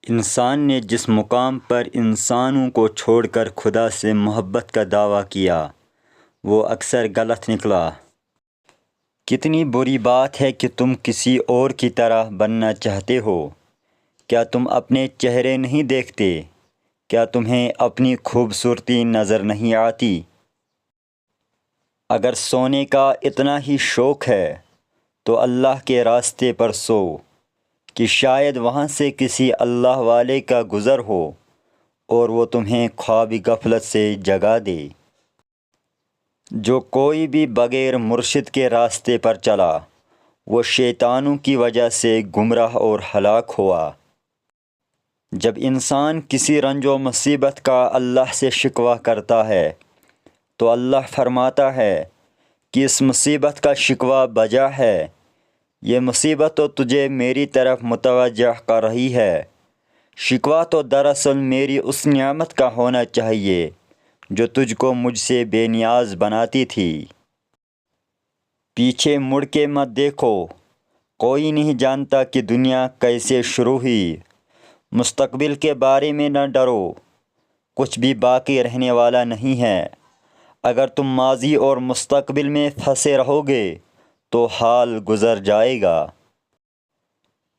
انسان نے جس مقام پر انسانوں کو چھوڑ کر خدا سے محبت کا دعویٰ کیا وہ اکثر غلط نکلا۔ کتنی بری بات ہے کہ تم کسی اور کی طرح بننا چاہتے ہو۔ کیا تم اپنے چہرے نہیں دیکھتے؟ کیا تمہیں اپنی خوبصورتی نظر نہیں آتی؟ اگر سونے کا اتنا ہی شوق ہے تو اللہ کے راستے پر سو کہ شاید وہاں سے کسی اللہ والے کا گزر ہو اور وہ تمہیں خواب غفلت سے جگا دے۔ جو کوئی بھی بغیر مرشد کے راستے پر چلا وہ شیطانوں کی وجہ سے گمراہ اور ہلاک ہوا۔ جب انسان کسی رنج و مصیبت کا اللہ سے شکوہ کرتا ہے تو اللہ فرماتا ہے کہ اس مصیبت کا شکوہ بجا ہے، یہ مصیبت تو تجھے میری طرف متوجہ کر رہی ہے۔ شکوہ تو دراصل میری اس نعمت کا ہونا چاہیے جو تجھ کو مجھ سے بے نیاز بناتی تھی۔ پیچھے مڑ کے مت دیکھو، کوئی نہیں جانتا کہ دنیا کیسے شروع ہوئی۔ مستقبل کے بارے میں نہ ڈرو، کچھ بھی باقی رہنے والا نہیں ہے۔ اگر تم ماضی اور مستقبل میں پھنسے رہو گے تو حال گزر جائے گا۔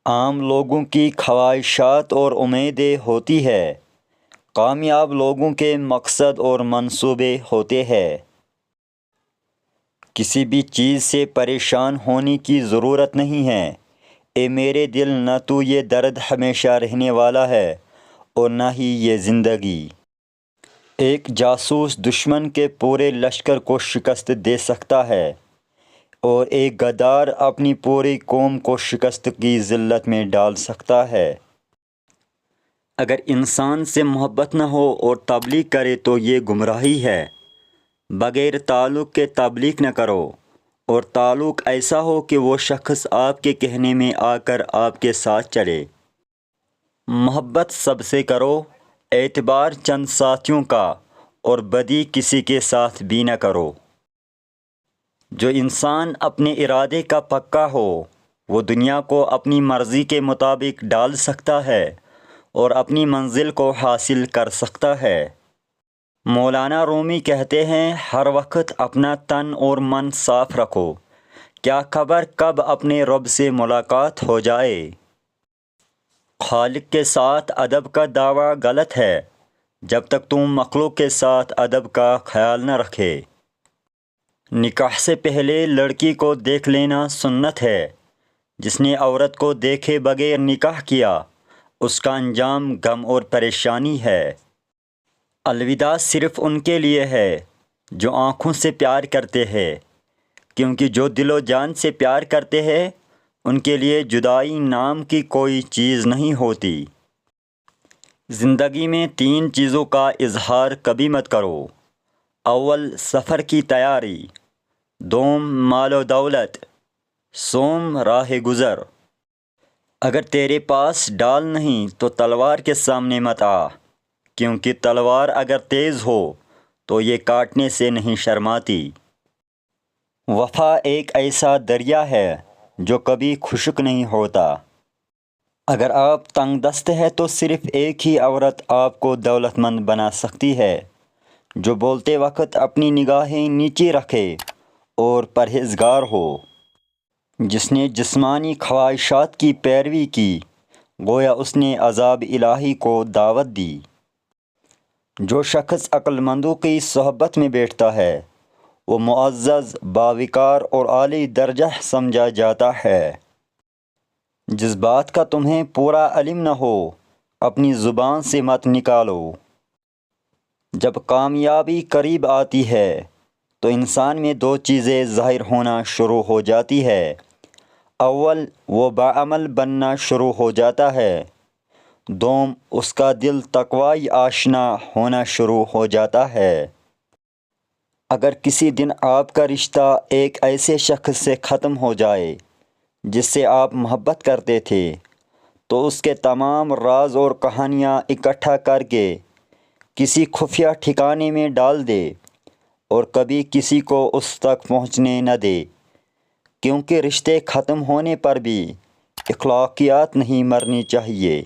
عام لوگوں کی خواہشات اور امیدیں ہوتی ہے، کامیاب لوگوں کے مقصد اور منصوبے ہوتے ہیں۔ کسی بھی چیز سے پریشان ہونے کی ضرورت نہیں ہے۔ اے میرے دل، نہ تو یہ درد ہمیشہ رہنے والا ہے اور نہ ہی یہ زندگی۔ ایک جاسوس دشمن کے پورے لشکر کو شکست دے سکتا ہے اور ایک غدار اپنی پوری قوم کو شکست کی ذلت میں ڈال سکتا ہے۔ اگر انسان سے محبت نہ ہو اور تبلیغ کرے تو یہ گمراہی ہے۔ بغیر تعلق کے تبلیغ نہ کرو، اور تعلق ایسا ہو کہ وہ شخص آپ کے کہنے میں آ کر آپ کے ساتھ چلے۔ محبت سب سے کرو، اعتبار چند ساتھیوں کا اور بدی کسی کے ساتھ بھی نہ کرو۔ جو انسان اپنے ارادے کا پکا ہو وہ دنیا کو اپنی مرضی کے مطابق ڈال سکتا ہے اور اپنی منزل کو حاصل کر سکتا ہے۔ مولانا رومی کہتے ہیں، ہر وقت اپنا تن اور من صاف رکھو، کیا خبر کب اپنے رب سے ملاقات ہو جائے۔ خالق کے ساتھ ادب کا دعویٰ غلط ہے جب تک تم مخلوق کے ساتھ ادب کا خیال نہ رکھے۔ نکاح سے پہلے لڑکی کو دیکھ لینا سنت ہے۔ جس نے عورت کو دیکھے بغیر نکاح کیا اس کا انجام غم اور پریشانی ہے۔ الوداع صرف ان کے لیے ہے جو آنکھوں سے پیار کرتے ہیں، کیونکہ جو دل و جان سے پیار کرتے ہیں ان کے لیے جدائی نام کی کوئی چیز نہیں ہوتی۔ زندگی میں 3 چیزوں کا اظہار کبھی مت کرو۔ اول، سفر کی تیاری، دوم، مال و دولت، سوم، راہ گزر۔ اگر تیرے پاس ڈال نہیں تو تلوار کے سامنے مت آ، کیونکہ تلوار اگر تیز ہو تو یہ کاٹنے سے نہیں شرماتی۔ وفا ایک ایسا دریا ہے جو کبھی خشک نہیں ہوتا۔ اگر آپ تنگ دست ہیں تو صرف ایک ہی عورت آپ کو دولت مند بنا سکتی ہے، جو بولتے وقت اپنی نگاہیں نیچے رکھے اور پرہیزگار ہو۔ جس نے جسمانی خواہشات کی پیروی کی گویا اس نے عذاب الہی کو دعوت دی۔ جو شخص عقل مندوں کی صحبت میں بیٹھتا ہے وہ معزز، باوقار اور عالی درجہ سمجھا جاتا ہے۔ جس بات کا تمہیں پورا علم نہ ہو اپنی زبان سے مت نکالو۔ جب کامیابی قریب آتی ہے تو انسان میں 2 چیزیں ظاہر ہونا شروع ہو جاتی ہے۔ اول، وہ باعمل بننا شروع ہو جاتا ہے۔ دوم، اس کا دل تقوی آشنا ہونا شروع ہو جاتا ہے۔ اگر کسی دن آپ کا رشتہ ایک ایسے شخص سے ختم ہو جائے جس سے آپ محبت کرتے تھے تو اس کے تمام راز اور کہانیاں اکٹھا کر کے کسی خفیہ ٹھکانے میں ڈال دے اور کبھی کسی کو اس تک پہنچنے نہ دے، کیونکہ رشتے ختم ہونے پر بھی اخلاقیات نہیں مرنی چاہیے۔